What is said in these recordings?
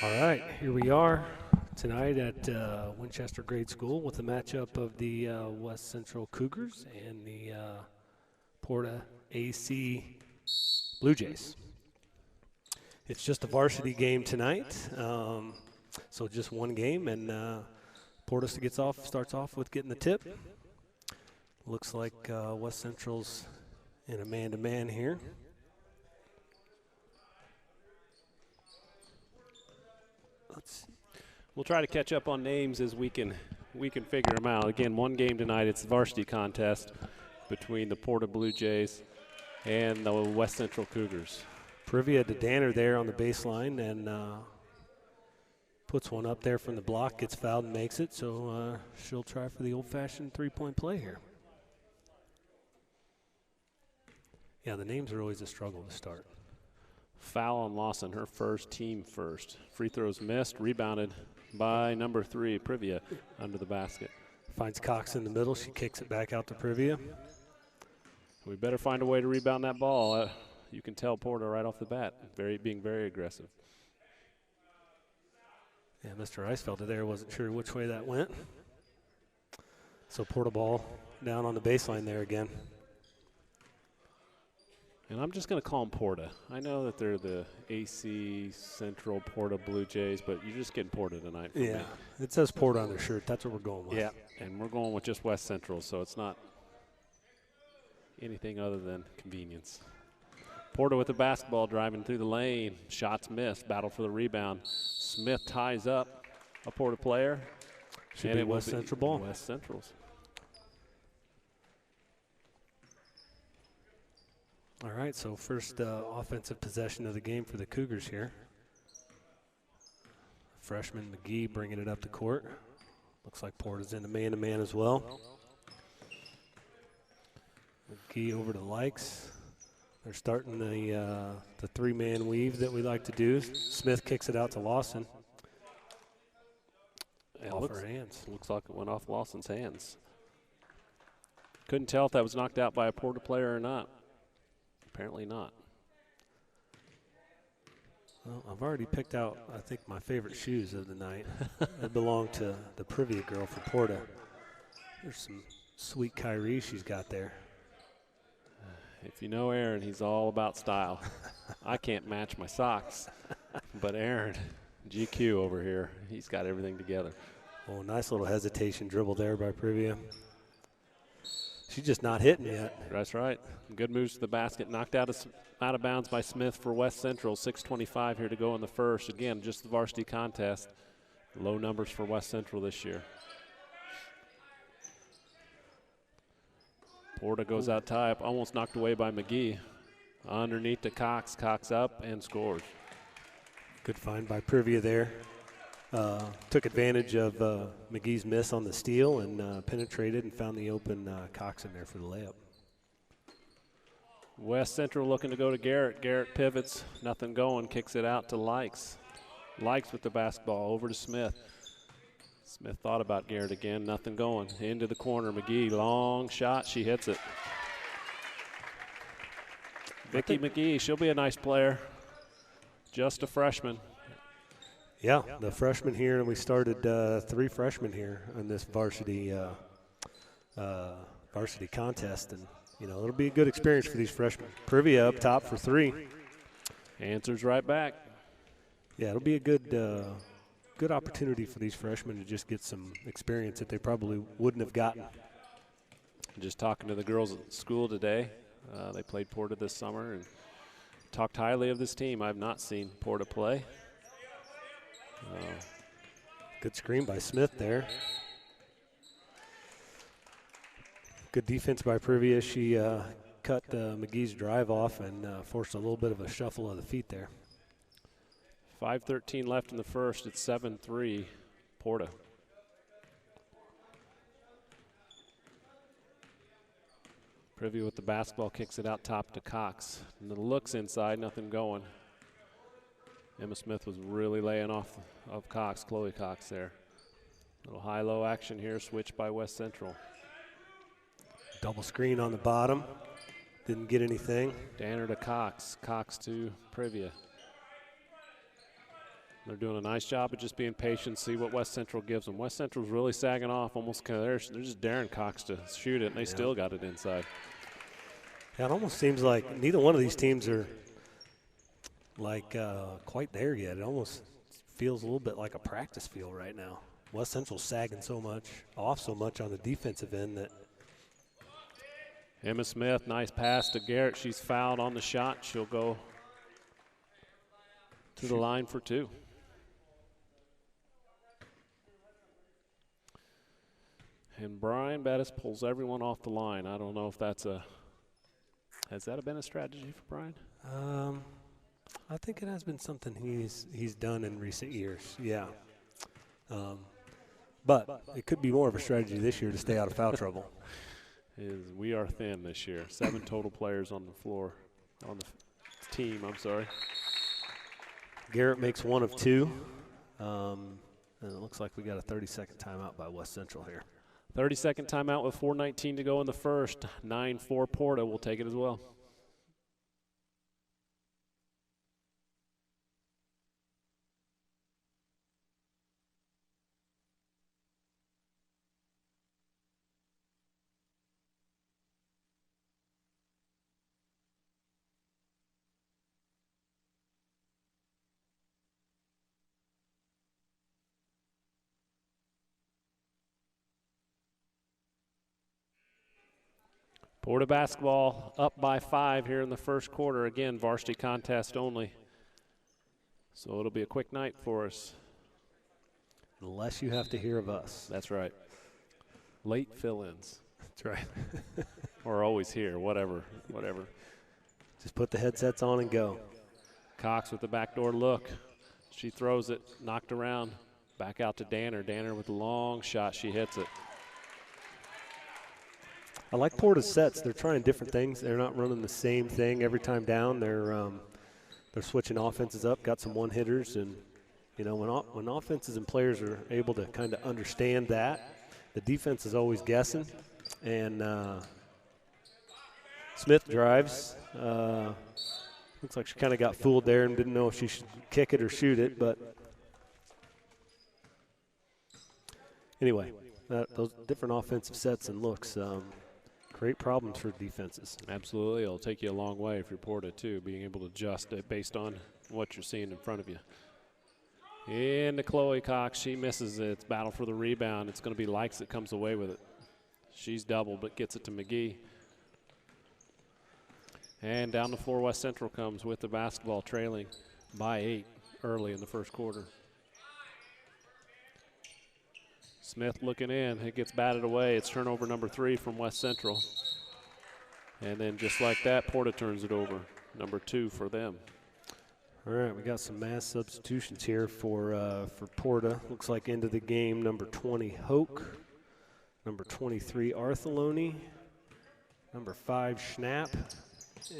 All right, here we are tonight at Winchester Grade School with the matchup of the West Central Cougars and the Porta AC Blue Jays. It's just a varsity game tonight, so just one game, and Porta starts off with getting the tip. Looks like West Central's in a man-to-man here. We'll try to catch up on names as we can figure them out. Again, one game tonight. It's the varsity contest between the Porta Blue Jays and the West Central Cougars. Privia to Danner there on the baseline and puts one up there from the block, gets fouled and makes it. So she'll try for the old-fashioned three-point play here. Yeah, the names are always a struggle to start. Foul on Lawson, her first, team first. Free throws missed, rebounded by number 3, Privia, under the basket. Finds Cox in the middle. She kicks it back out to Privia. We better find a way to rebound that ball. You can tell Porta right off the bat, being very aggressive. Yeah, Mr. Eisfelder there wasn't sure which way that went. So Porta ball down on the baseline there again. And I'm just going to call them Porta. I know that they're the AC Central Porta Blue Jays, but you're just getting Porta tonight for me. It says Porta on their shirt. That's what we're going with. Yeah, and we're going with just West Central, so it's not anything other than convenience. Porta with the basketball driving through the lane. Shots missed. Battle for the rebound. Smith ties up a Porta player. Should be West Central ball. West Central's. All right, so first offensive possession of the game for the Cougars here. Freshman McGee bringing it up the court. Looks like Porta's in the man-to-man as well. McGee over to Likes. They're starting the three-man weave that we like to do. Smith kicks it out to Lawson. Off her hands. Looks like it went off Lawson's hands. Couldn't tell if that was knocked out by a Porta player or not. Apparently not. Well, I've already picked out, I think, my favorite shoes of the night. They belong to the Privia girl for Porta. There's some sweet Kyrie she's got there. If you know Aaron, he's all about style. I can't match my socks, but Aaron, GQ over here, he's got everything together. Oh, nice little hesitation dribble there by Privia. She's just not hitting yet. That's right. Good moves to the basket. Knocked out of bounds by Smith for West Central. 6:25 here to go in the first. Again, just the varsity contest. Low numbers for West Central this year. Porta goes out tie-up, almost knocked away by McGee. Underneath to Cox. Cox up and scores. Good find by Privia there. Took advantage of McGee's miss on the steal and penetrated and found the open Cox in there for the layup. West Central looking to go to Garrett. Garrett pivots, nothing going, kicks it out to Likes. Likes with the basketball over to Smith. Smith thought about Garrett again, nothing going. Into the corner, McGee, long shot, she hits it. Vicky McGee, she'll be a nice player. Just a freshman. Yeah, the freshman here, and we started 3 freshmen here on this varsity contest, and you know it'll be a good experience for these freshmen. Privia up top for 3. Answers right back. Yeah, it'll be a good opportunity for these freshmen to just get some experience that they probably wouldn't have gotten. Just talking to the girls at school today, they played Porta this summer and talked highly of this team. I've not seen Porta play. Good screen by Smith there. Good defense by Privia. She cut McGee's drive off and forced a little bit of a shuffle of the feet there. 5:13 left in the first. It's 7-3 Porta. Privia with the basketball, kicks it out top to Cox. And the looks inside, nothing going. Emma Smith was really laying off of Cox, Chloe Cox there. Little high-low action here, switch by West Central. Double screen on the bottom. Didn't get anything. Danner to Cox, Cox to Privia. They're doing a nice job of just being patient, see what West Central gives them. West Central's really sagging off, almost kind of they're just daring Cox to shoot it, and they still got it inside. Yeah, it almost seems like neither one of these teams are like quite there yet. It almost feels a little bit like a practice field right now. West Central's sagging so much, off so much on the defensive end that. Emma Smith, nice pass to Garrett. She's fouled on the shot. She'll go to the line for 2. And Brian Bettis pulls everyone off the line. I don't know if that's has that been a strategy for Brian? I think it has been something he's done in recent years, yeah. But it could be more of a strategy this year to stay out of foul trouble. We are thin this year. 7 total players on the floor, on the team, I'm sorry. Garrett makes 1 of 2. And it looks like we got a 30-second timeout by West Central here. 30-second timeout with 4:19 to go in the first. 9-4 Porta will take it as well. Porta basketball up by 5 here in the first quarter. Again, varsity contest only. So it'll be a quick night for us. Unless you have to hear of us. That's right. Late fill-ins. That's right. Or always here, whatever. Just put the headsets on and go. Cox with the backdoor look. She throws it, knocked around. Back out to Danner. Danner with a long shot. She hits it. I like Porta's sets. They're trying different things. They're not running the same thing every time down. They're switching offenses up, got some one-hitters. And, you know, when offenses and players are able to kind of understand that, the defense is always guessing. And Smith drives. Looks like she kind of got fooled there and didn't know if she should kick it or shoot it. But anyway, those different offensive sets and looks create problems for defenses. Absolutely. It'll take you a long way if you're Porta, too, being able to adjust it based on what you're seeing in front of you. Into Chloe Cox. She misses it. It's battle for the rebound. It's going to be Likes that comes away with it. She's doubled but gets it to McGee. And down the floor, West Central comes with the basketball, trailing by 8 early in the first quarter. Smith looking in. It gets batted away. It's turnover number 3 from West Central. And then just like that, Porta turns it over. Number 2 for them. All right, we got some mass substitutions here for Porta. Looks like into the game, number 20, Hoke. Number 23, Artheloni. Number 5, Schnapp.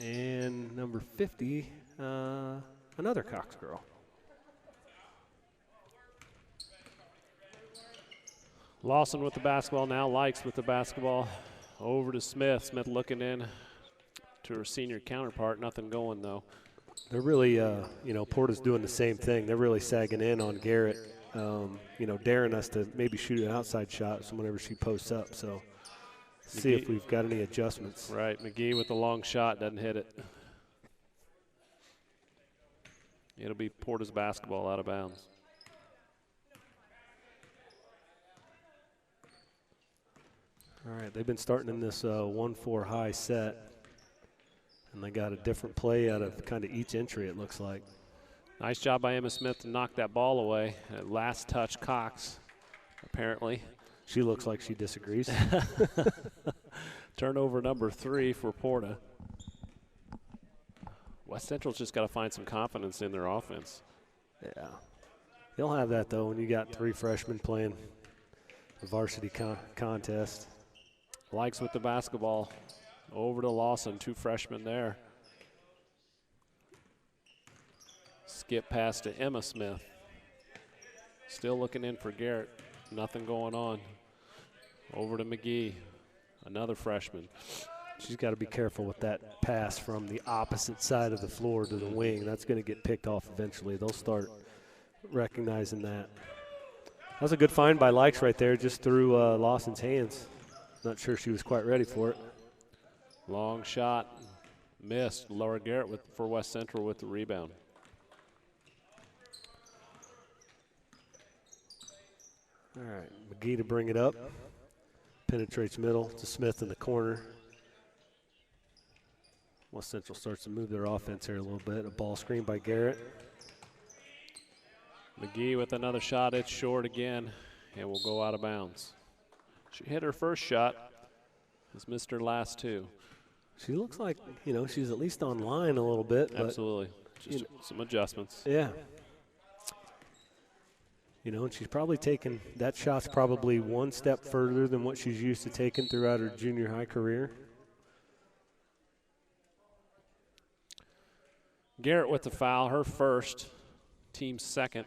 And number 50, another Cox girl. Lawson with the basketball now, Likes with the basketball. Over to Smith. Smith looking in to her senior counterpart. Nothing going, though. They're really, you know, Porta's doing the same thing. They're really sagging in on Garrett, you know, daring us to maybe shoot an outside shot whenever she posts up. So see if we've got any adjustments. Right, McGee with the long shot, doesn't hit it. It'll be Porta's basketball out of bounds. All right, they've been starting in this 1-4 high set, and they got a different play out of kind of each entry, it looks like. Nice job by Emma Smith to knock that ball away. At last touch, Cox, apparently. She looks like she disagrees. Turnover number 3 for Porta. West Central's just got to find some confidence in their offense. Yeah. They'll have that, though, when you got 3 freshmen playing the varsity contest. Likes with the basketball. Over to Lawson, 2 freshmen there. Skip pass to Emma Smith. Still looking in for Garrett. Nothing going on. Over to McGee, another freshman. She's got to be careful with that pass from the opposite side of the floor to the wing. That's going to get picked off eventually. They'll start recognizing that. That was a good find by Likes right there, just through Lawson's hands. Not sure she was quite ready for it. Long shot, missed. Laura Garrett for West Central with the rebound. All right, McGee to bring it up. Penetrates middle to Smith in the corner. West Central starts to move their offense here a little bit. A ball screen by Garrett. McGee with another shot. It's short again and will go out of bounds. She hit her first shot. Has missed her last two. She looks like, you know, she's at least on line a little bit. Absolutely. Just some adjustments. Yeah. You know, and she's probably taken, that shot's probably one step further than what she's used to taking throughout her junior high career. Garrett with the foul, her first, team second.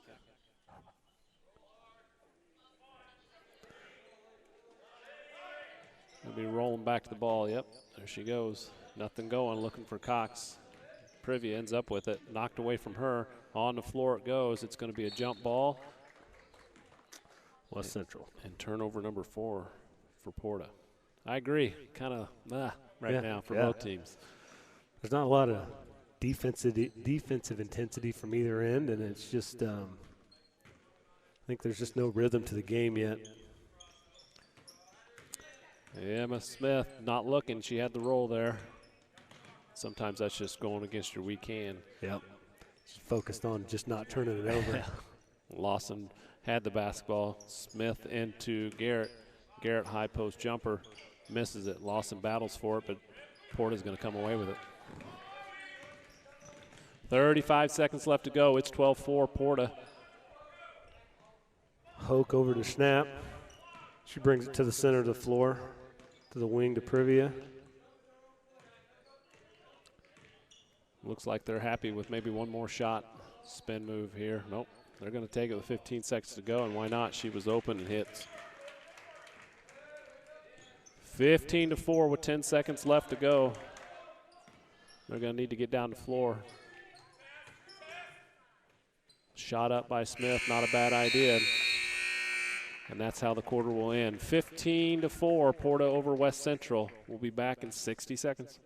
She'll be rolling back to the ball. Yep, there she goes. Nothing going, looking for Cox. Privia ends up with it, knocked away from her. On the floor it goes. It's going to be a jump ball. West Central. And turnover number 4 for Porta. I agree, kind of right now for both teams. There's not a lot of defensive intensity from either end, and it's just I think there's just no rhythm to the game yet. Emma Smith not looking. She had the roll there. Sometimes that's just going against your weak hand. Yep. She's focused on just not turning it over. Lawson had the basketball. Smith into Garrett. Garrett high post jumper. Misses it. Lawson battles for it, but Porta's going to come away with it. 35 seconds left to go. It's 12-4 Porta. Hoke over to snap. She brings it to the center of the floor, to the wing to Privia. Looks like they're happy with maybe one more shot. Spin move here. Nope. They're going to take it with 15 seconds to go, and why not? She was open and hits. 15-4 with 10 seconds left to go. They're going to need to get down the floor. Shot up by Smith, not a bad idea. And that's how the quarter will end. 15-4, Porta over West Central. We'll be back in 60 seconds.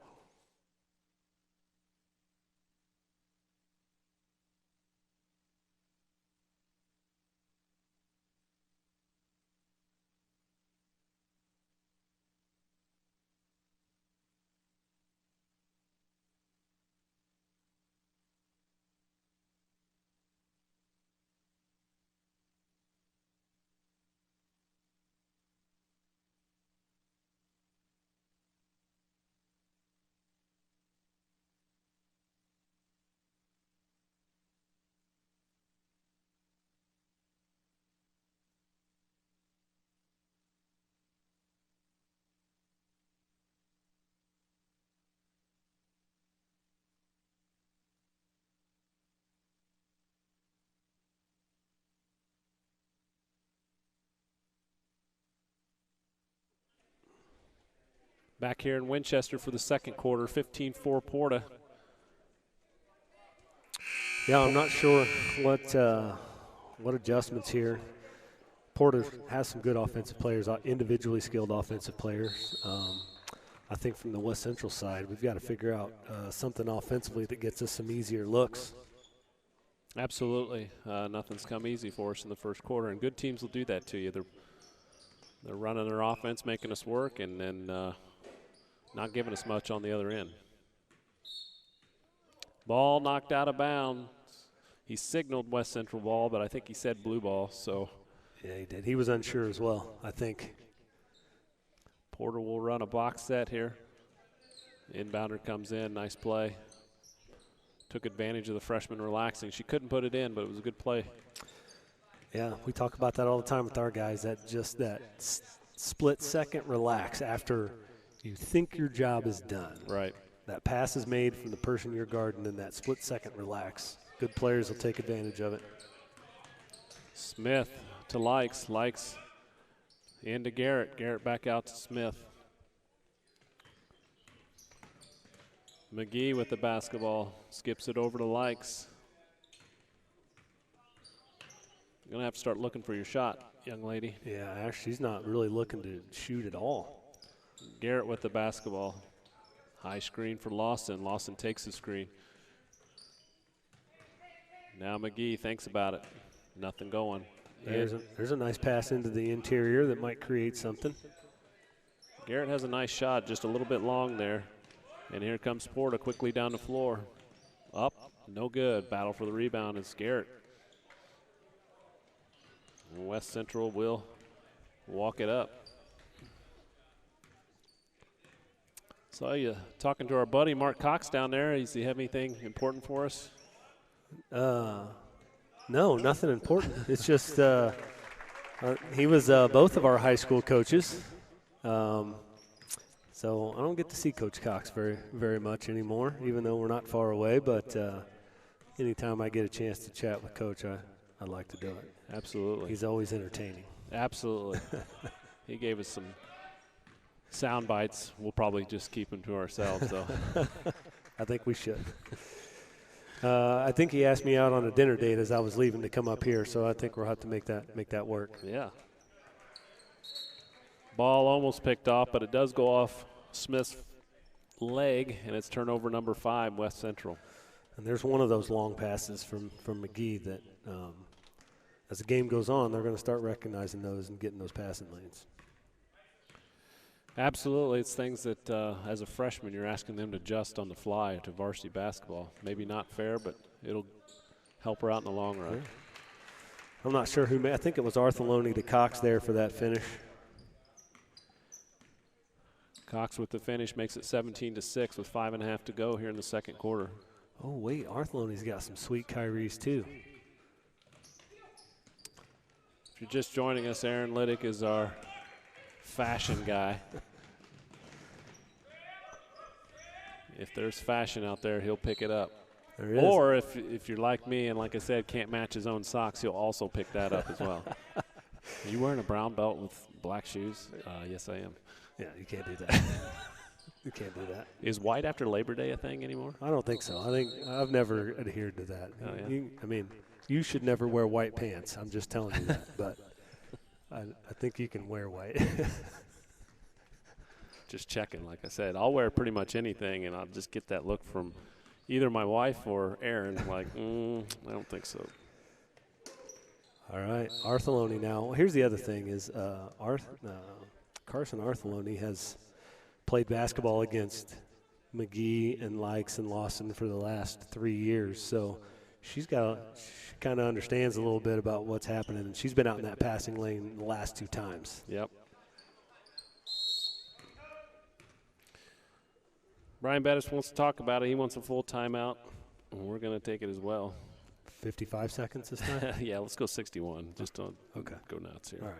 Back here in Winchester for the second quarter, 15-4 Porta. Yeah, I'm not sure what adjustments here. Porter has some good offensive players, individually skilled offensive players. I think from the West Central side, we've got to figure out something offensively that gets us some easier looks. Absolutely. Nothing's come easy for us in the first quarter, and good teams will do that to you. They're running their offense, making us work, and then not giving us much on the other end. Ball knocked out of bounds. He signaled West Central ball, but I think he said blue ball, so. Yeah, he did. He was unsure as well, I think. Porter will run a box set here. Inbounder comes in, nice play. Took advantage of the freshman relaxing. She couldn't put it in, but it was a good play. Yeah, we talk about that all the time with our guys, that split second relax after you think your job is done. Right. That pass is made from the person you're guarding, and that split second relax. Good players will take advantage of it. Smith to Likes. Likes into Garrett. Garrett back out to Smith. McGee with the basketball. Skips it over to Likes. You're going to have to start looking for your shot, young lady. Yeah, actually, she's not really looking to shoot at all. Garrett with the basketball. High screen for Lawson. Lawson takes the screen. Now McGee thinks about it. Nothing going. There's a nice pass into the interior that might create something. Garrett has a nice shot, just a little bit long there. And here comes Porta quickly down the floor. Up, no good. Battle for the rebound is Garrett. West Central will walk it up. Saw you talking to our buddy Mark Cox down there. Does he have anything important for us? No, nothing important. It's just he was both of our high school coaches. So I don't get to see Coach Cox very much anymore, even though we're not far away. But anytime I get a chance to chat with Coach, I'd like to do it. Absolutely. He's always entertaining. Absolutely. He gave us some sound bites. We'll probably just keep them to ourselves, though. I think we should. I think he asked me out on a dinner date as I was leaving to come up here, so I think we'll have to make that work. Yeah. Ball almost picked off, but it does go off Smith's leg, and it's turnover number 5, West Central. And there's one of those long passes from McGee that as the game goes on, they're going to start recognizing those and getting those passing lanes. Absolutely. It's things that, as a freshman, you're asking them to adjust on the fly to varsity basketball. Maybe not fair, but it'll help her out in the long run. Yeah. I'm not sure who I think it was Artheloni to Cox there for that finish. Cox with the finish makes it 17-6 with 5.5 to go here in the second quarter. Oh, wait, Artheloni's got some sweet Kyries, too. If you're just joining us, Aaron Liddick is our fashion guy. If there's fashion out there, he'll pick it up. There is. Or if you're like me and, like I said, can't match his own socks, he'll also pick that up as well. Are you wearing a brown belt with black shoes? Yes, I am. Yeah, you can't do that. You can't do that. Is white after Labor Day a thing anymore? I don't think so. I've never adhered to that. Oh, yeah? You should never wear white pants. I'm just telling you that. But I think you can wear white. Just checking, like I said. I'll wear pretty much anything, and I'll just get that look from either my wife or Aaron, like, I don't think so. All right, Artheloni now. Well, here's the other thing is Carson Artheloni has played basketball against McGee and Likes and Lawson for the last 3 years. So she kind of understands a little bit about what's happening, and she's been out in that passing lane the last 2 times. Yep. Brian Bettis wants to talk about it. He wants a full timeout, and we're going to take it as well. 55 seconds this time? Yeah, let's go 61. Just don't go nuts here. All right.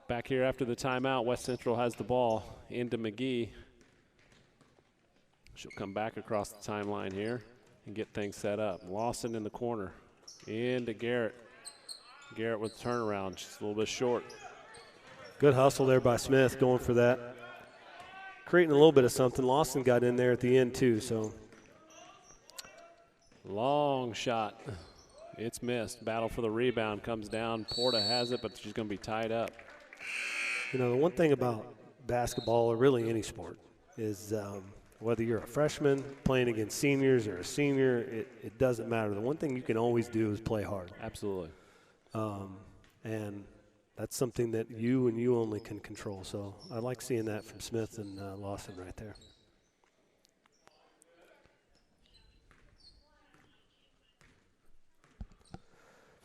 Back here after the timeout, West Central has the ball into McGee. She'll come back across the timeline here and get things set up. Lawson in the corner, into Garrett. Garrett with turnaround, just a little bit short. Good hustle there by Smith, going for that. Creating a little bit of something. Lawson got in there at the end too, so. Long shot. It's missed. Battle for the rebound comes down. Porta has it, but she's going to be tied up. You know, the one thing about basketball, or really any sport, is whether you're a freshman playing against seniors or a senior, it doesn't matter. The one thing you can always do is play hard. Absolutely. And that's something that you and you only can control. So I like seeing that from Smith and Lawson right there.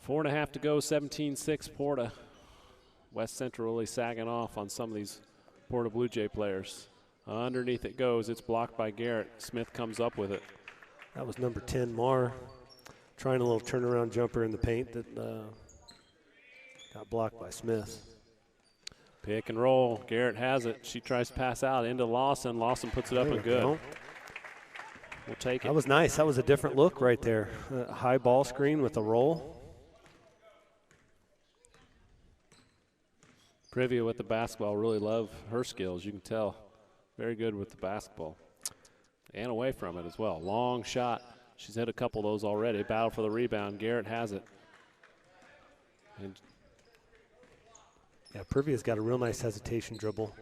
Four and a half to go, 17-6 Porta. West Central really sagging off on some of these Porta Blue Jay players. Underneath it goes. It's blocked by Garrett. Smith comes up with it. That was number 10, Marr, trying a little turnaround jumper in the paint that got blocked by Smith. Pick and roll. Garrett has it. She tries to pass out into Lawson. Lawson puts it up and good. Go. We'll take it. That was nice. That was a different look right there. High ball screen with a roll. Privia with the basketball. Really love her skills. You can tell. Very good with the basketball. And away from it as well. Long shot. She's hit a couple of those already. Battle for the rebound. Garrett has it. And yeah, Privia's got a real nice hesitation dribble.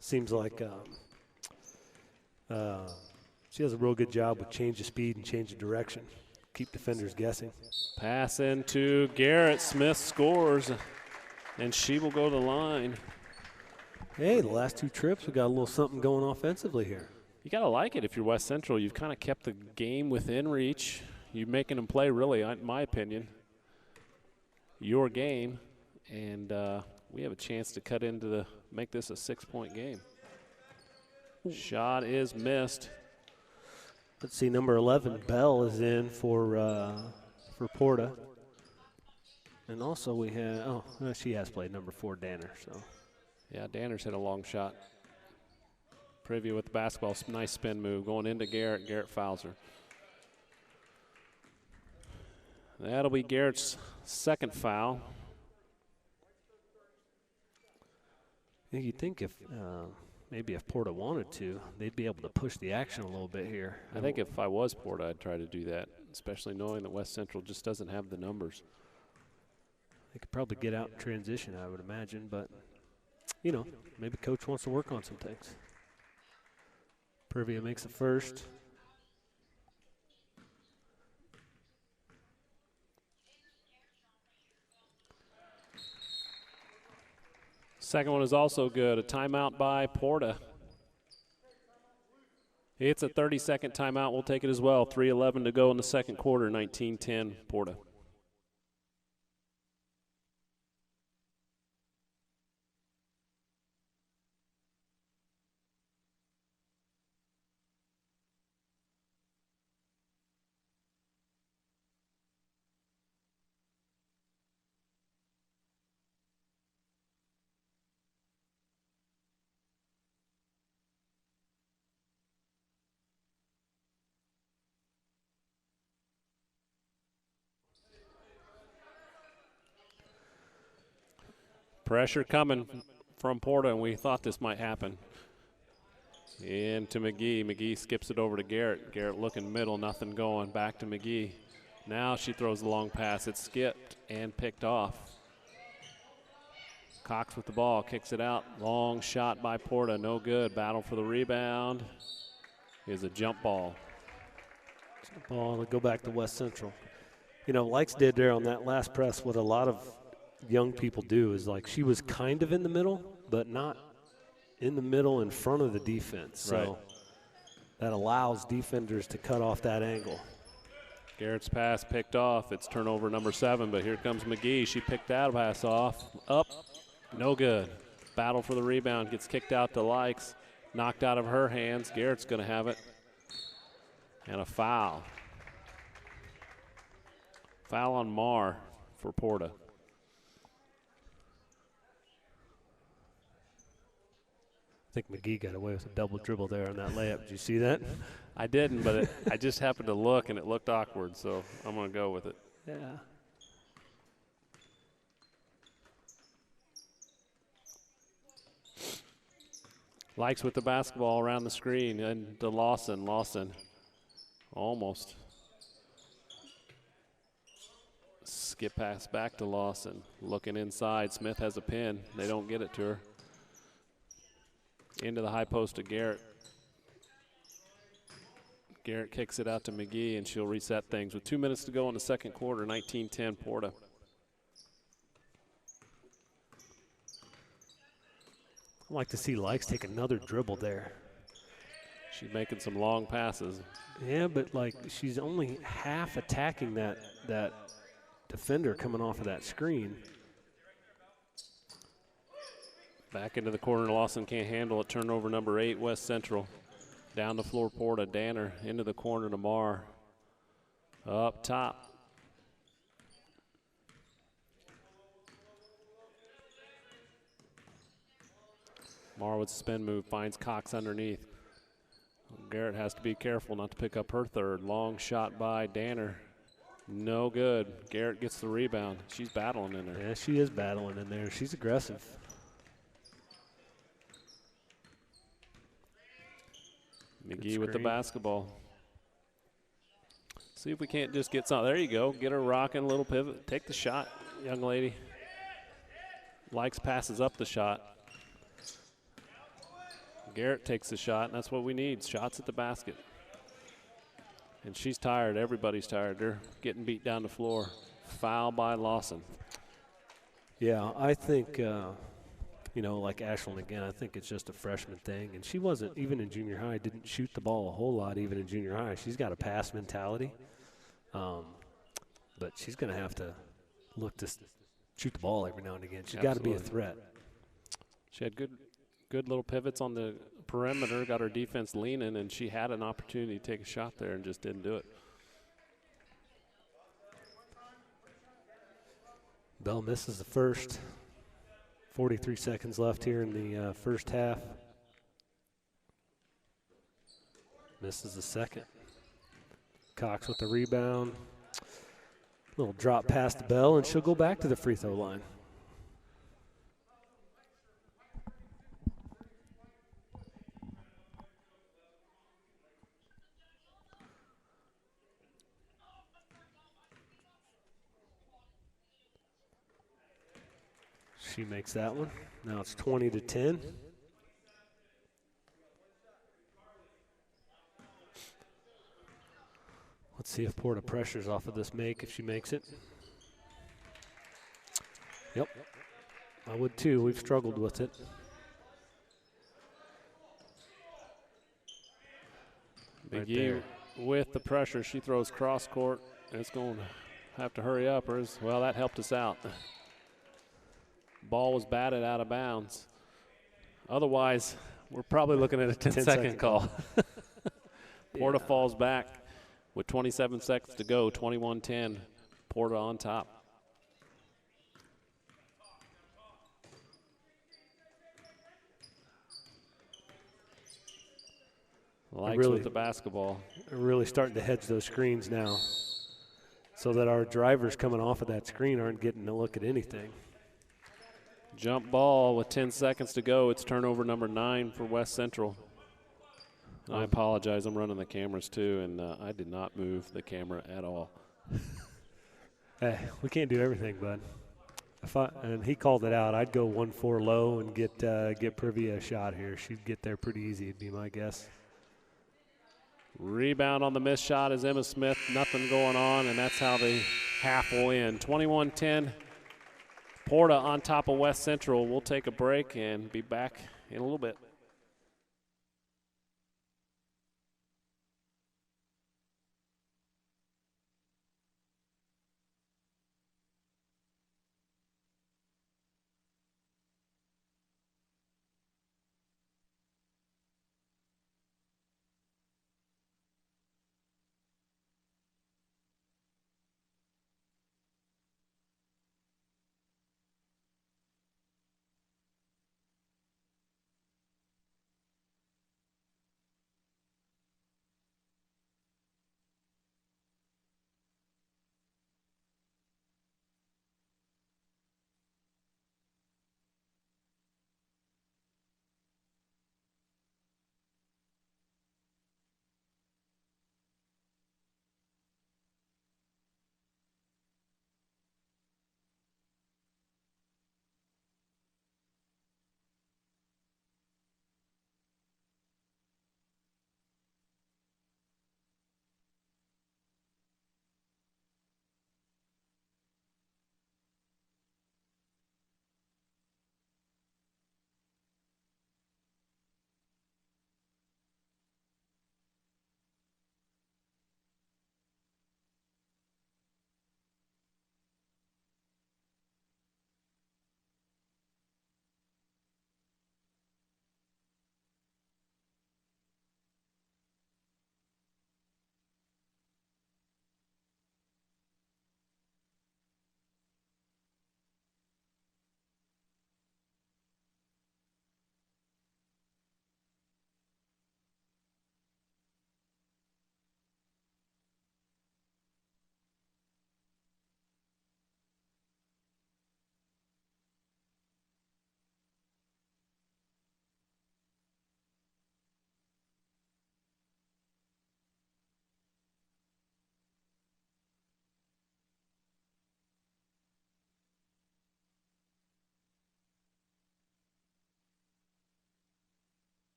Seems like she has a real good job with change of speed and change of direction. Keep defenders guessing. Pass into Garrett. Smith scores, and she will go to the line. Hey, the last 2 trips, we got a little something going offensively here. You got to like it if you're West Central. You've kind of kept the game within reach. You're making them play, really, in my opinion, your game. And we have a chance to cut into make this a 6-point game. Shot is missed. Let's see, number 11, Bell, is in for Porta. And also we have, she has played number 4, Danner. So, yeah, Danner's hit a long shot. Privia with the basketball, nice spin move. Going into Garrett. Garrett fouls her. That'll be Garrett's second foul. You'd think if maybe if Porta wanted to, they'd be able to push the action a little bit here. I think if I was Porta, I'd try to do that, especially knowing that West Central just doesn't have the numbers. They could probably get out in transition, I would imagine, but, you know, maybe coach wants to work on some things. Privia makes the first. Second one is also good. A timeout by Porta. It's a 30-second timeout. We'll take it as well. 3:11 to go in the second quarter. 19-10 Porta. Pressure coming from Porta, and we thought this might happen. Into McGee. McGee skips it over to Garrett. Garrett looking middle, nothing going. Back to McGee. Now she throws the long pass. It's skipped and picked off. Cox with the ball, kicks it out. Long shot by Porta, no good. Battle for the rebound is a jump ball. Ball to go back to West Central. You know, Likes did there on that last press what a lot of young people do is, like, she was kind of in the middle, but not in the middle in front of the defense. So right. That allows defenders to cut off that angle. Garrett's pass picked off. It's turnover number 7, but here comes McGee. She picked that pass off. Up, no good. Battle for the rebound, gets kicked out to Likes. Knocked out of her hands. Garrett's going to have it. And a foul. Foul on Marr for Porta. I think McGee got away with a double dribble there on that layup. Did you see that? I didn't, but I just happened to look, and it looked awkward, so I'm going to go with it. Yeah. Likes with the basketball around the screen, and to Lawson. Lawson almost. Skip pass back to Lawson. Looking inside. Smith has a pin. They don't get it to her. Into the high post to Garrett. Garrett kicks it out to McGee, and she'll reset things. With 2 minutes to go in the second quarter, 19-10 Porta. I'd like to see Likes take another dribble there. She's making some long passes. Yeah, but, like, she's only half attacking that defender coming off of that screen. Back into the corner, Lawson can't handle it. Turnover number 8, West Central. Down the floor, Porta. Danner into the corner to Marr. Up top. Mara with the spin move, finds Cox underneath. Garrett has to be careful not to pick up her third. Long shot by Danner. No good. Garrett gets the rebound. She's battling in there. Yeah, she is battling in there. She's aggressive. McGee with the basketball. See if we can't just get some. There you go. Get her rocking, a little pivot. Take the shot, young lady. Likes passes up the shot. Garrett takes the shot, and that's what we need. Shots at the basket. And she's tired. Everybody's tired. They're getting beat down the floor. Foul by Lawson. Yeah, I think, like Ashland again, I think it's just a freshman thing. And she wasn't, even in junior high, didn't shoot the ball a whole lot even in junior high. She's got a pass mentality. But she's going to have to look to shoot the ball every now and again. She's got to be a threat. She had good little pivots on the perimeter, got her defense leaning, and she had an opportunity to take a shot there and just didn't do it. Bell misses the first. 43 seconds left here in the first half. Misses the second. Cox with the rebound. Little drop past the Bell, and she'll go back to the free throw line. She makes that one. Now it's 20-10. Let's see if Porta pressures off of this make if she makes it. Yep, I would too. We've struggled with it. McGee with the pressure. She throws cross court. It's going to have to hurry up. Well, that helped us out. Ball was batted out of bounds. Otherwise, we're probably looking at a 10-second call. Porta falls back with 27 seconds to go, 21-10. Porta on top. Likes with the basketball. They're really starting to hedge those screens now so that our drivers coming off of that screen aren't getting to look at anything. Jump ball with 10 seconds to go. It's turnover number 9 for West Central. I apologize. I'm running the cameras too, and I did not move the camera at all. Hey, we can't do everything, bud. And he called it out. I'd go 1-4 low and get Privy a shot here. She'd get there pretty easy, would be my guess. Rebound on the missed shot is Emma Smith. Nothing going on, and that's how the half will end. 21-10. Porta on top of West Central. We'll take a break and be back in a little bit.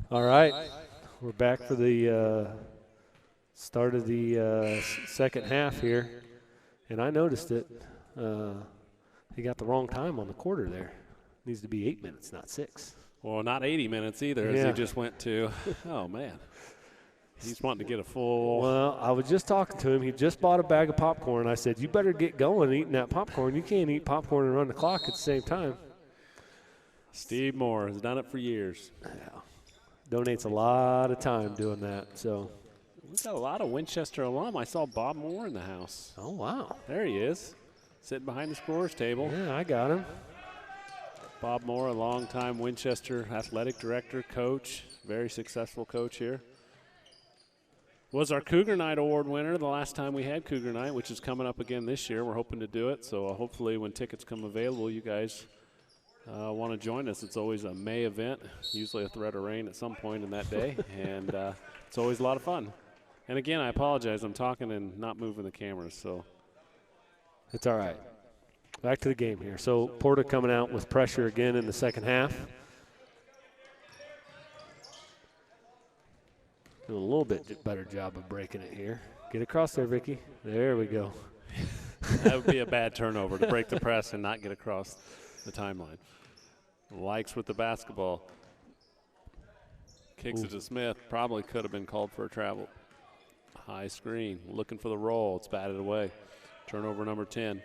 All right, we're back for the start of the second half here, and I noticed it. He got the wrong time on the quarter there. Needs to be 8 minutes, not 6. Well, not 80 minutes either, as he just went to. Oh, man. He's wanting to get a full. Well, I was just talking to him. He just bought a bag of popcorn. I said, you better get going eating that popcorn. You can't eat popcorn and run the clock at the same time. Steve Moore has done it for years. Yeah. Donates a lot of time doing that. So we've got a lot of Winchester alum. I saw Bob Moore in the house. Oh, wow. There he is, sitting behind the scorer's table. Yeah, I got him. Bob Moore, a longtime Winchester athletic director, coach, very successful coach here. Was our Cougar Night Award winner the last time we had Cougar Night, which is coming up again this year. We're hoping to do it, so hopefully when tickets come available, you guys want to join us. It's always a May event, usually a threat of rain at some point in that day, and it's always a lot of fun. And again, I apologize. I'm talking and not moving the cameras, so. It's all right. Back to the game here. So Porta coming out with pressure again in the second half. Doing a little bit better job of breaking it here. Get across there, Vicky. There we go. That would be a bad turnover to break the press and not get across the timeline. Likes with the basketball. Kicks it to Smith. Probably could have been called for a travel. High screen. Looking for the roll. It's batted away. Turnover number 10.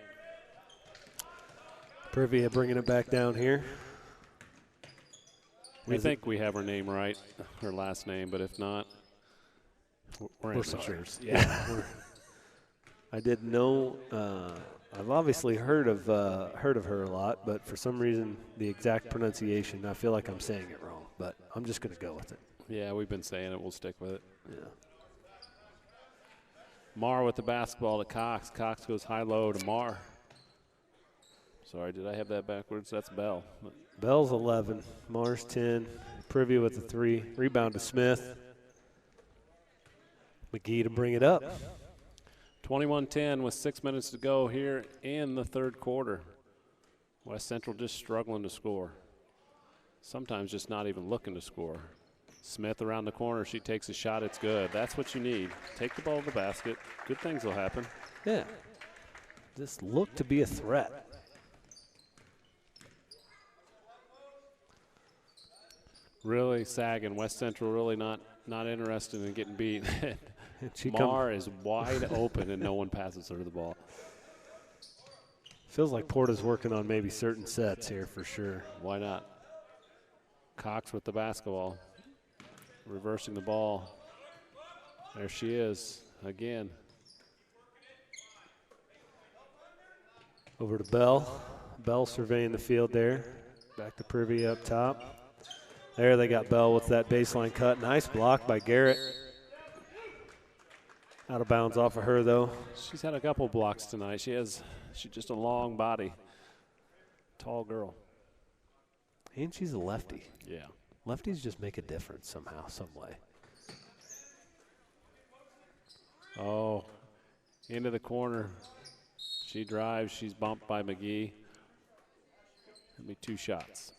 Privia bringing it back down here. We think we have her name right, her last name, but if not, we're amateurs. Yeah. I didn't know. I've obviously heard of her a lot, but for some reason, the exact pronunciation, I feel like I'm saying it wrong. But I'm just going to go with it. Yeah, we've been saying it. We'll stick with it. Yeah. Marr with the basketball to Cox. Cox goes high-low to Marr. Sorry, did I have that backwards? That's Bell. Bell's 11. Marr's 10. Privia with the 3. Rebound to Smith. McGee to bring it up. 21-10 with 6 minutes to go here in the third quarter. West Central just struggling to score. Sometimes just not even looking to score. Smith around the corner. She takes a shot. It's good. That's what you need. Take the ball to the basket. Good things will happen. Yeah. Just look to be a threat. Really sagging. West Central really not interested in getting beat. Marr is wide open and no one passes her the ball. Feels like Porta's working on maybe certain sets here for sure. Why not? Cox with the basketball. Reversing the ball. There she is again. Over to Bell. Bell surveying the field there. Back to Privia up top. There they got Bell with that baseline cut. Nice block by Garrett. Out of bounds off of her, though. She's had a couple blocks tonight. She's just a long body. Tall girl. And she's a lefty. Yeah. Lefties just make a difference somehow, some way. Oh, into the corner. She drives. She's bumped by McGee. That'll be 2 shots.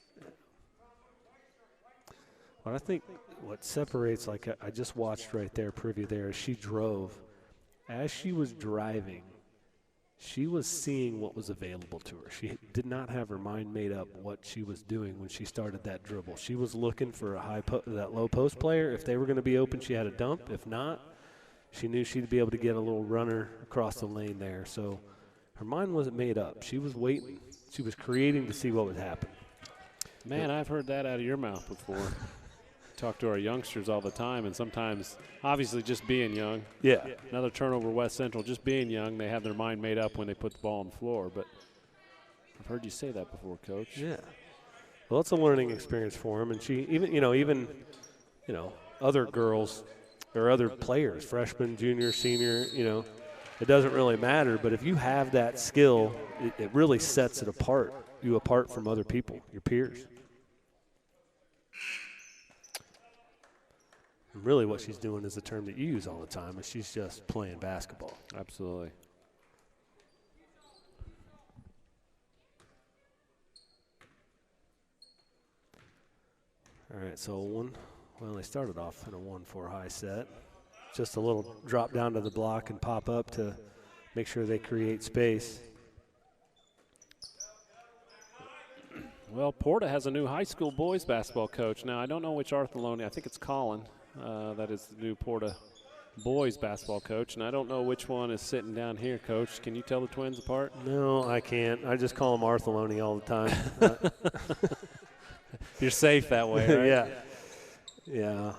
Well, I think what separates, like I just watched right there, Privia there, as she drove. As she was driving, she was seeing what was available to her. She did not have her mind made up what she was doing when she started that dribble. She was looking for that low post player. If they were going to be open, she had a dump. If not, she knew she'd be able to get a little runner across the lane there. So her mind wasn't made up. She was waiting. She was creating to see what would happen. Man, I've heard that out of your mouth before. Talk to our youngsters all the time, and sometimes, obviously, just being young. Yeah. Another turnover, West Central. Just being young, they have their mind made up when they put the ball on the floor. But I've heard you say that before, Coach. Yeah. Well, it's a learning experience for him, and she even other girls or other players, freshman, junior, senior, it doesn't really matter. But if you have that skill, it really sets it apart from other people, your peers. Really what she's doing is the term that you use all the time, is she's just playing basketball. Absolutely. All right, so Well, they started off in a 1-4 high set. Just a little drop down to the block and pop up to make sure they create space. Well, Porta has a new high school boys basketball coach. Now, I don't know which Arthelone. I think it's Colin. That is the new Porta boys basketball coach. And I don't know which one is sitting down here, Coach. Can you tell the twins apart? No, I can't. I just call them Arthelone all the time. You're safe that way, right? Yeah.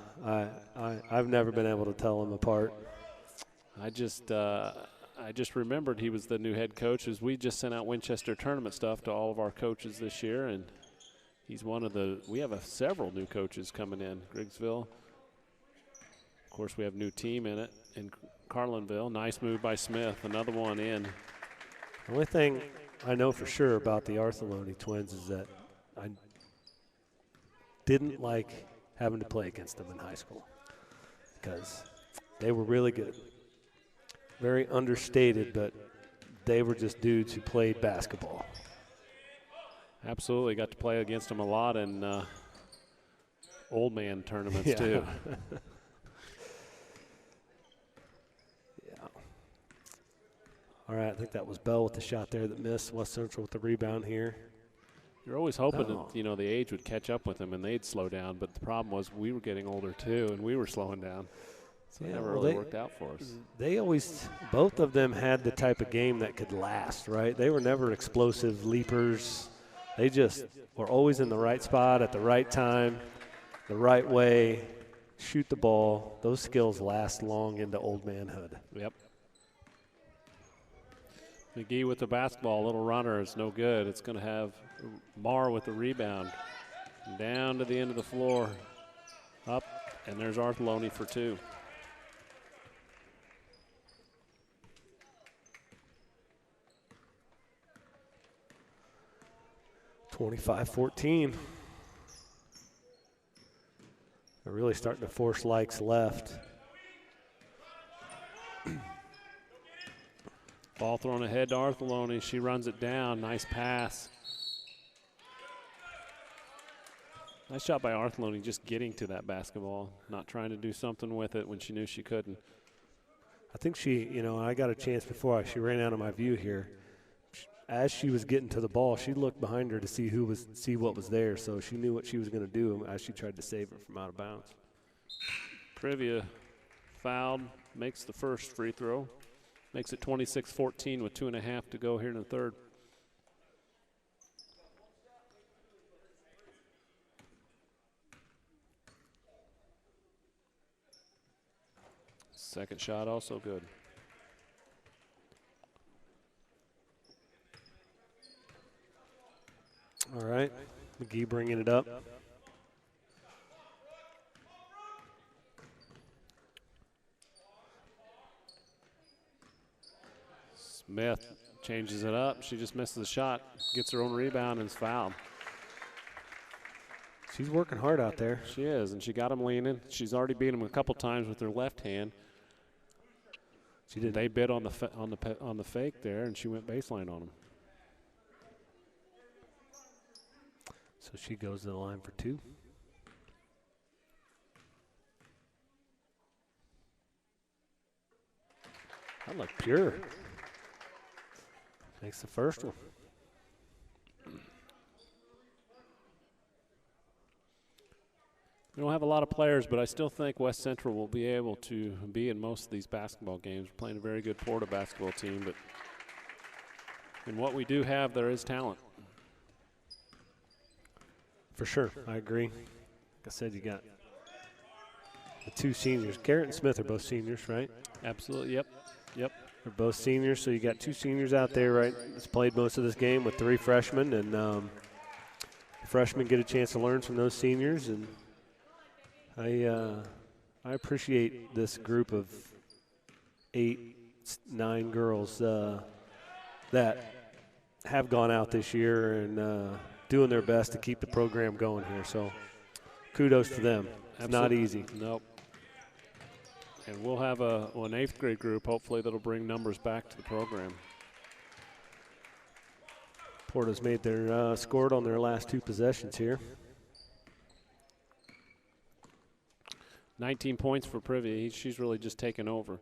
I've never been able to tell them apart. I just remembered he was the new head coach, as we just sent out Winchester tournament stuff to all of our coaches this year, and he's one of the – we have several new coaches coming in. Griggsville. Of course, we have a new team in it in Carlinville. Nice move by Smith. Another one in. The only thing I know for sure about the Arthelone twins is that I didn't like having to play against them in high school because they were really good. Very understated, but they were just dudes who played basketball. Absolutely. Got to play against them a lot in old man tournaments, too. All right, I think that was Bell with the shot there that missed. West Central with the rebound here. You're always hoping that, the age would catch up with them and they'd slow down, but the problem was we were getting older, too, and we were slowing down. So it never really worked out for us. They always, both of them had the type of game that could last, right? They were never explosive leapers. They just were always in the right spot at the right time, the right way, shoot the ball. Those skills last long into old manhood. Yep. McGee with the basketball, little runner, is no good. It's going to have Marr with the rebound. Down to the end of the floor, up, and there's Arthelone for two. (25-14). They're really starting to force likes left. Ball thrown ahead to Arthelone. She runs it down. Nice pass. Nice shot by Arthelone, just getting to that basketball, not trying to do something with it when she knew she couldn't. I think she, I got a chance before she ran out of my view here. As she was getting to the ball, she looked behind her to see what was there, so she knew what she was going to do as she tried to save it from out of bounds. Privia fouled, makes the first free throw. Makes it 26-14 with 2.5 to go here in the third. Second shot also good. All right, McGee bringing it up. Smith changes it up. She just misses the shot, gets her own rebound, and is fouled. She's working hard out there. She is, and she got him leaning. She's already beat him a couple times with her left hand. She did. They bid on the fake there, and she went baseline on him. So she goes to the line for two. That looked pure. Makes the first one. We don't have a lot of players, but I still think West Central will be able to be in most of these basketball games. We're playing a very good Porta basketball team, but in what we do have, there is talent. For sure, I agree. Like I said, you got the two seniors. Garrett and Smith are both seniors, right? Absolutely, yep. They're both seniors, so you got two seniors out there, right? That's played most of this game with three freshmen, and the freshmen get a chance to learn from those seniors. And I appreciate this group of 8, 9 girls that have gone out this year and doing their best to keep the program going here. So kudos to them. It's not easy. Nope. And we'll have an 8th grade group, hopefully, that'll bring numbers back to the program. Porta's made their scored on their last 2 possessions here. 19 points for Privy. She's really just taken over.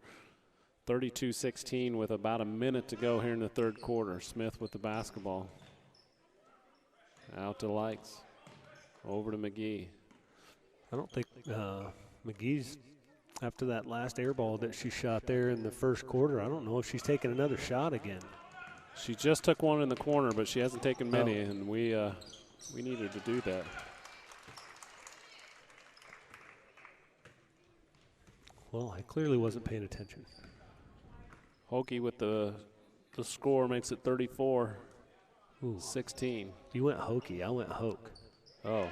32-16 with about a minute to go here in the third quarter. Smith with the basketball. Out to Likes. Over to McGee. I don't think McGee's, after that last air ball that she shot there in the first quarter, I don't know if she's taking another shot again. She just took one in the corner, but she hasn't taken many, and we need her to do that. Well, I clearly wasn't paying attention. Hokie with the score makes it 34-16. You went Hokie. I went Hoke. Oh,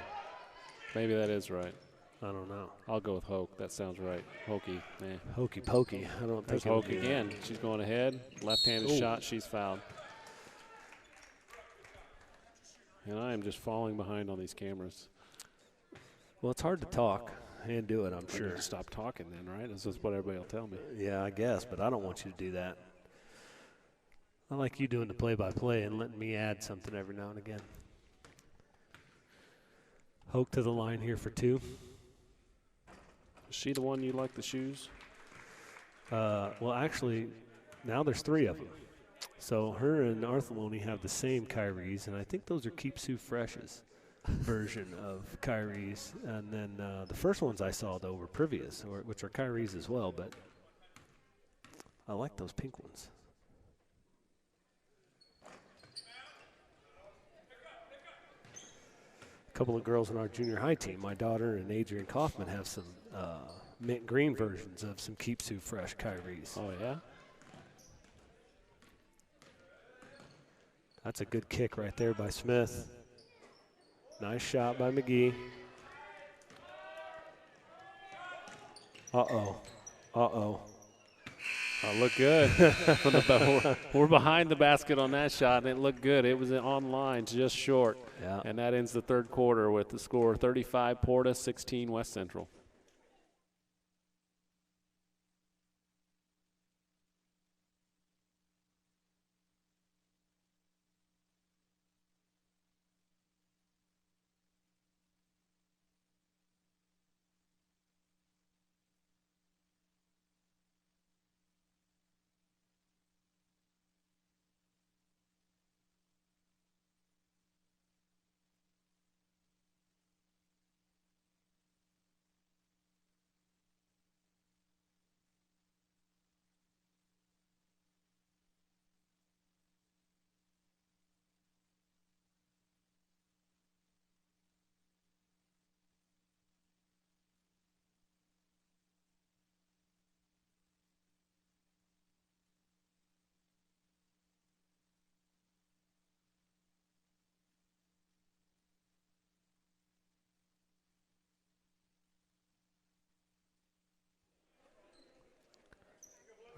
maybe that is right. I don't know. I'll go with Hoke. That sounds right. Hokie, man. Hokey pokey. I don't think Hoke again. She's going ahead. Left-handed shot. She's fouled. And I am just falling behind on these cameras. Well, it's hard to talk and do it, I'm I sure. need to stop talking then, right? This is what everybody will tell me. Yeah, I guess, but I don't want you to do that. I like you doing the play-by-play and letting me add something every now and again. Hoke to the line here for 2. Is she the one you like the shoes? Well, actually, now there's 3 of them. So her and Arthelone have the same Kyrie's, and I think those are Keep Sue Fresh's version of Kyrie's. And then the first ones I saw, though, were Privia's, which are Kyrie's as well, but I like those pink ones. A couple of girls in our junior high team, my daughter and Adrian Kaufman, have some mint green versions of some Keep Sue Fresh Kyrie's. Oh, yeah? That's a good kick right there by Smith. Nice shot by McGee. Uh-oh. Uh-oh. Oh, look good. We're behind the basket on that shot, and it looked good. It was on line, just short. Yeah. And that ends the third quarter with the score 35 Porta, 16 West Central.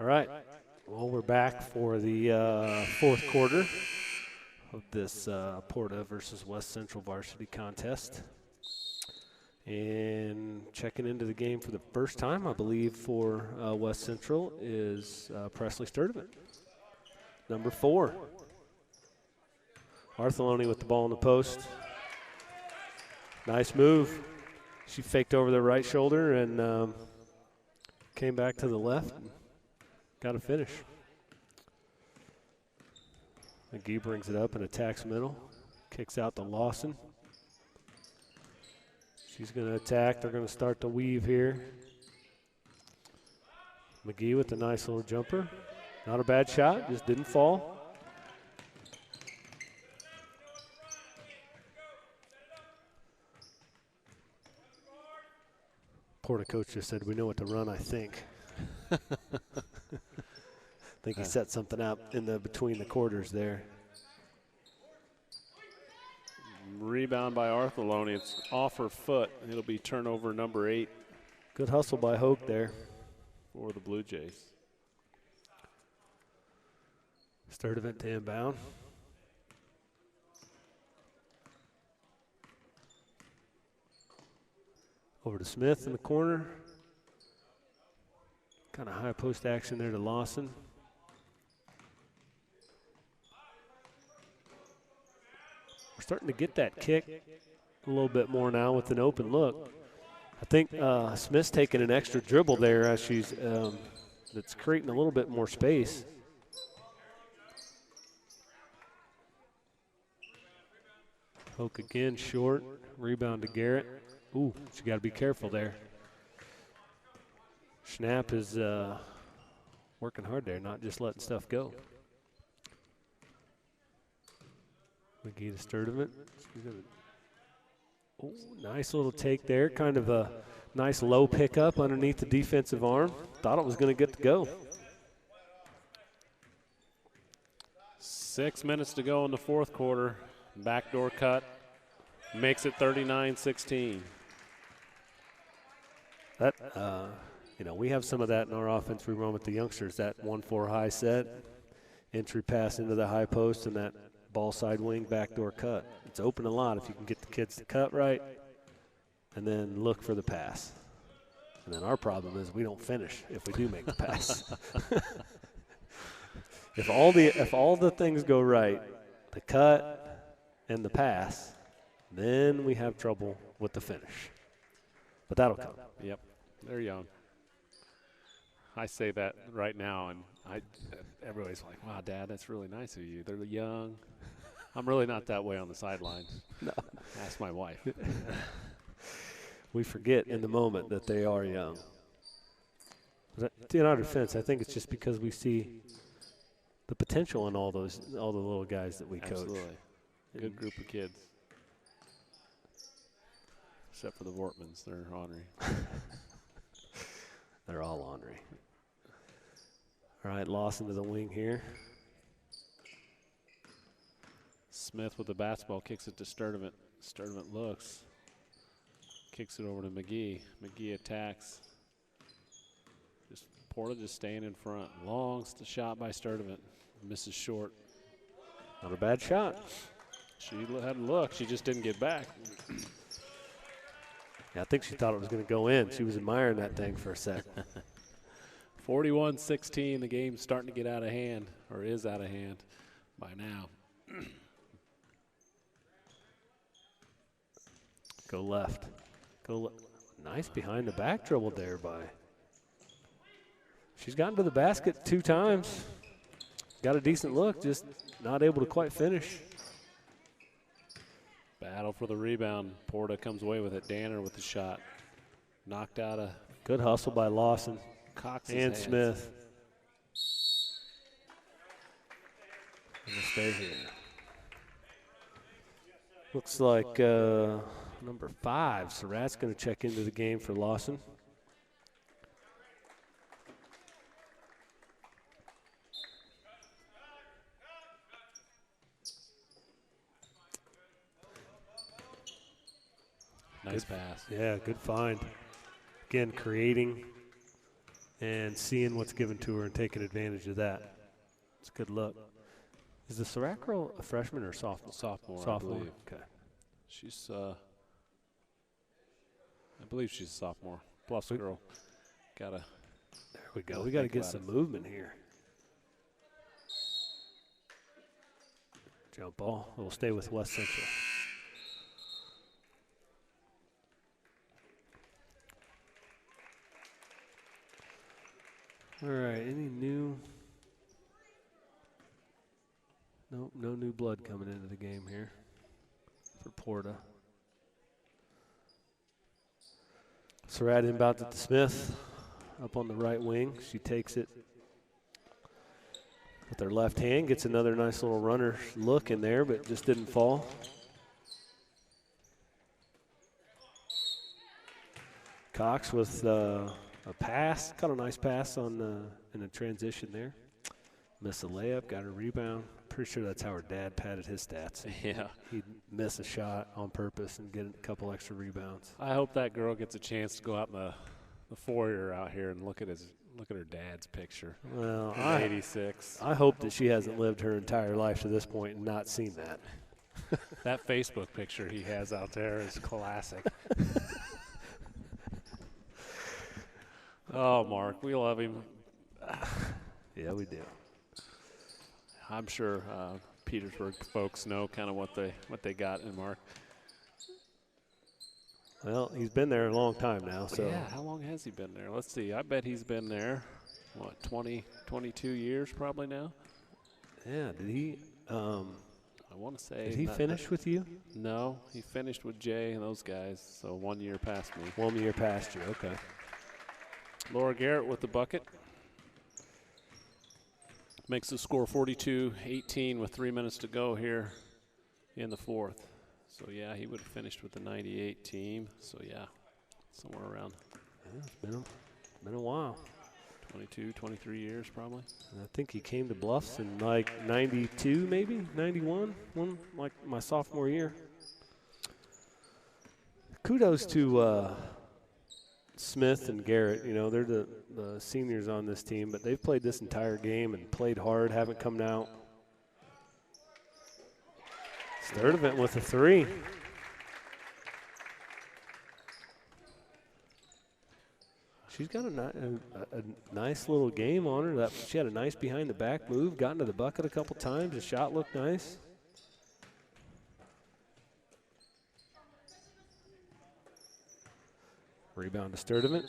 All right. Well, we're back for the fourth quarter of this Porta versus West Central varsity contest. And checking into the game for the first time, I believe, for West Central is Presley Sturdivant, number 4. Arthelone with the ball in the post. Nice move. She faked over the right shoulder and came back to the left. Got a finish. McGee brings it up and attacks middle. Kicks out to Lawson. She's going to attack. They're going to start to weave here. McGee with a nice little jumper. Not a bad shot, just didn't fall. Porta coach just said, "We know what to run, I think." I think he set something up in the between the quarters there. Rebound by Arthelone. It's off her foot. It'll be turnover number 8. Good hustle by Hoke there for the Blue Jays. Sturdivant to inbound. Over to Smith in the corner. Kind of high post action there to Lawson. We're starting to get that kick a little bit more now with an open look. I think Smith's taking an extra dribble there as she's that's creating a little bit more space. Poke again, short. Rebound to Garrett. Ooh, she got to be careful there. Schnapp is working hard there, not just letting stuff go. McGee to Sturdivant. Oh, nice little take there. Kind of a nice low pickup underneath the defensive arm. Thought it was going to get to go. 6 minutes to go in the fourth quarter. Backdoor cut makes it 39-16. That, you know, we have some of that in our offense. We run with the youngsters. That 1-4 high set, entry pass into the high post, and that ball side wing backdoor cut. It's open a lot if you can get the kids to cut right and then look for the pass. And then our problem is we don't finish if we do make the pass. If all the things go right, the cut and the pass, then we have trouble with the finish. But that'll come. Yep, they're young. I say that right now, and everybody's like, wow, Dad, that's really nice of you. They're young. I'm really not that way on the sidelines. No. Ask my wife. We forget in the moment that they are young. In our defense, I think it's just because we see the potential in all the little guys that we coach. Absolutely. Good group of kids. Except for the Wortmans. They're ornery. They're all ornery. All right, Lawson to the wing here. Smith with the basketball kicks it to Sturdivant. Sturdivant looks. Kicks it over to McGee. McGee attacks. Porta just staying in front. Long shot by Sturdivant. Misses short. Not a bad shot. She had a look. She just didn't get back. Yeah, I think she thought it was going to go in. She was admiring that thing for a sec. 41-16. The game's starting to get out of hand, or is out of hand by now. Go left. Nice behind the back dribble there by. She's gotten to the basket 2 times. Got a decent look, just not able to quite finish. Battle for the rebound. Porta comes away with it. Danner with the shot. Knocked out a good hustle by Lawson Cox's and hands. Smith. And we'll stay here. Looks like number 5, Surratt's going to check into the game for Lawson. Nice pass. Yeah, good find. Again, creating and seeing what's given to her and taking advantage of that. It's a good look. Is the Surratt girl a freshman or sophomore? Sophomore, Sophomore. I believe. Okay. She's, I believe she's a sophomore. Plus girl. There we go. We got to get some movement here. Jump ball. We'll stay with West Central. All right, any new? Nope, no new blood coming into the game here for Porta. Surratt inbounds it to Smith up on the right wing. She takes it with her left hand, gets another nice little runner look in there, but just didn't fall. Cox with a pass, caught a nice pass on in a transition there. Missed a layup, got a rebound. Pretty sure that's how her dad padded his stats. Yeah. He'd miss a shot on purpose and get a couple extra rebounds. I hope that girl gets a chance to go out in the foyer out here and look at her dad's picture. Well, 86. I hope that she hasn't lived her entire life to this point and not seen that. That Facebook picture he has out there is classic. Oh, Mark, we love him. Yeah, we do. I'm sure Petersburg folks know kind of what they got in Mark. Well, he's been there a long time now. So yeah, how long has he been there? Let's see. I bet he's been there, what, 20, 22 years probably now? Yeah, did he I want to say. did he finish with you? No, he finished with Jay and those guys, so 1 year past me. 1 year past you, okay. Laura Garrett with the bucket. Makes the score 42-18 with 3 minutes to go here in the fourth. So, yeah, he would have finished with the 98 team. So, yeah, somewhere around. Yeah, it's been a while. 22, 23 years probably. And I think he came to Bluffs in like 92 maybe, 91, like my sophomore year. Kudos to Smith and Garrett. You know, they're the seniors on this team, but they've played this entire game and played hard, haven't come out. Sturdivant with a three. She's got a nice little game on her. She had a nice behind-the-back move, got into the bucket a couple times. The shot looked nice. Rebound to Sturdivant.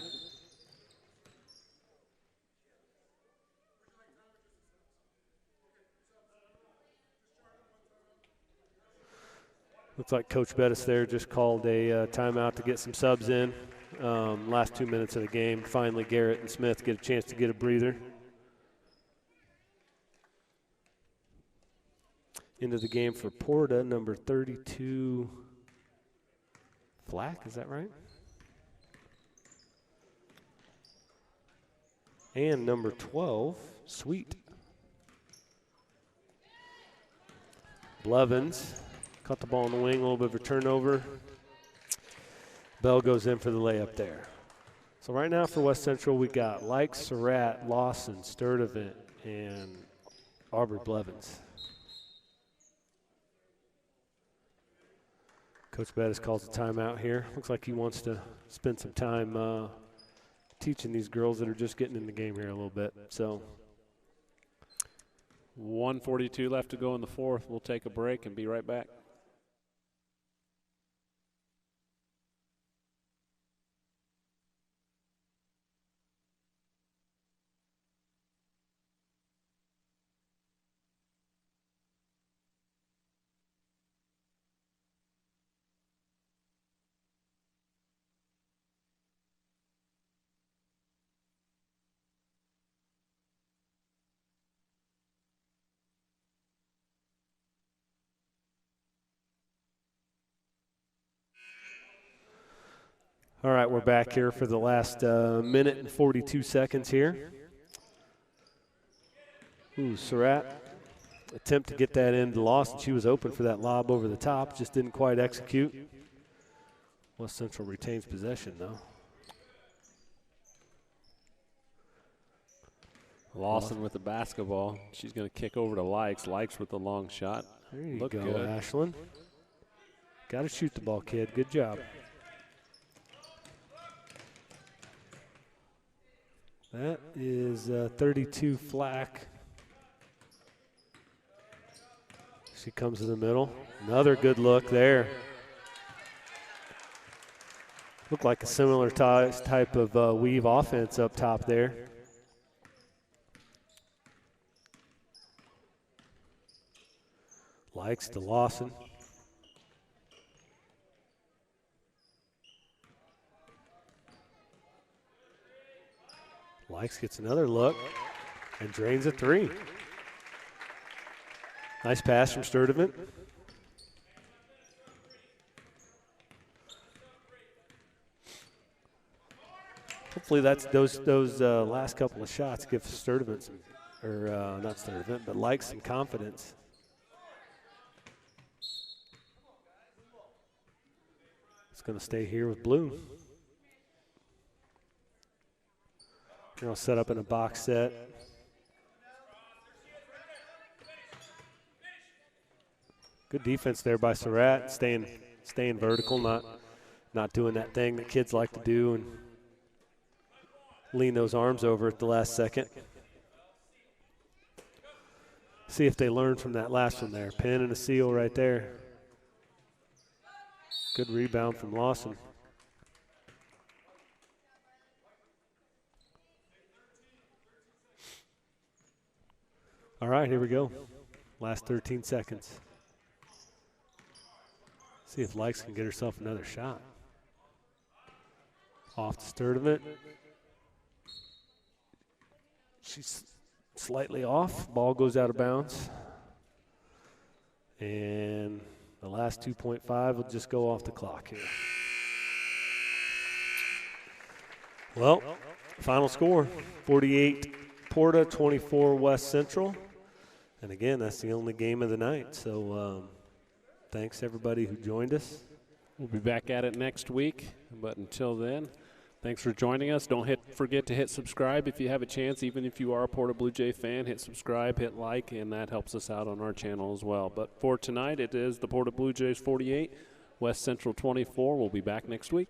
Looks like Coach Bettis there just called a timeout to get some subs in. Last 2 minutes of the game. Finally, Garrett and Smith get a chance to get a breather. Into the game for Porta, number 32, Flack, is that right? And number 12, Sweet. Blevins caught the ball in the wing, a little bit of a turnover. Bell goes in for the layup there. So right now for West Central, we got Like, Surratt, Lawson, Sturdivant, and Aubrey Blevins. Coach Bettis calls a timeout here. Looks like he wants to spend some time teaching these girls that are just getting in the game here a little bit. So 1:42 left to go in the fourth. We'll take a break and be right back. all right, we're back here for the last minute and 42 seconds here. Ooh, Surratt attempt to get that into Lawson. She was open for that lob over the top, just didn't quite execute. West Central retains possession, though. Lawson with the basketball. She's going to kick over to Likes. Likes with the long shot. There you Look go, good. Ashland. Got to shoot the ball, kid. Good job. That is 32 Flack. She comes to the middle. Another good look there. Looked like a similar type of weave offense up top there. Likes to Lawson. Likes gets another look and drains a three. Nice pass from Sturdivant. Hopefully that's those last couple of shots give Sturdivant some, or not Sturdivant, but Likes some confidence. It's going to stay here with Blue. They'll set up in a box set. Good defense there by Surratt, staying vertical, not doing that thing that kids like to do and lean those arms over at the last second. See if they learn from that last one there. Pin and a seal right there. Good rebound from Lawson. All right, here we go. Last 13 seconds. See if Likes can get herself another shot. Off the Sturdivant. She's slightly off. Ball goes out of bounds. And the last 2.5 will just go off the clock here. Well, final score, 48 Porta, 24 West Central. And again, that's the only game of the night. So thanks everybody who joined us. We'll be back at it next week. But until then, thanks for joining us. Don't forget to hit subscribe if you have a chance. Even if you are a Porta Blue Jay fan, hit subscribe, hit like, and that helps us out on our channel as well. But for tonight, it is the Porta Blue Jays 48, West Central 24. We'll be back next week.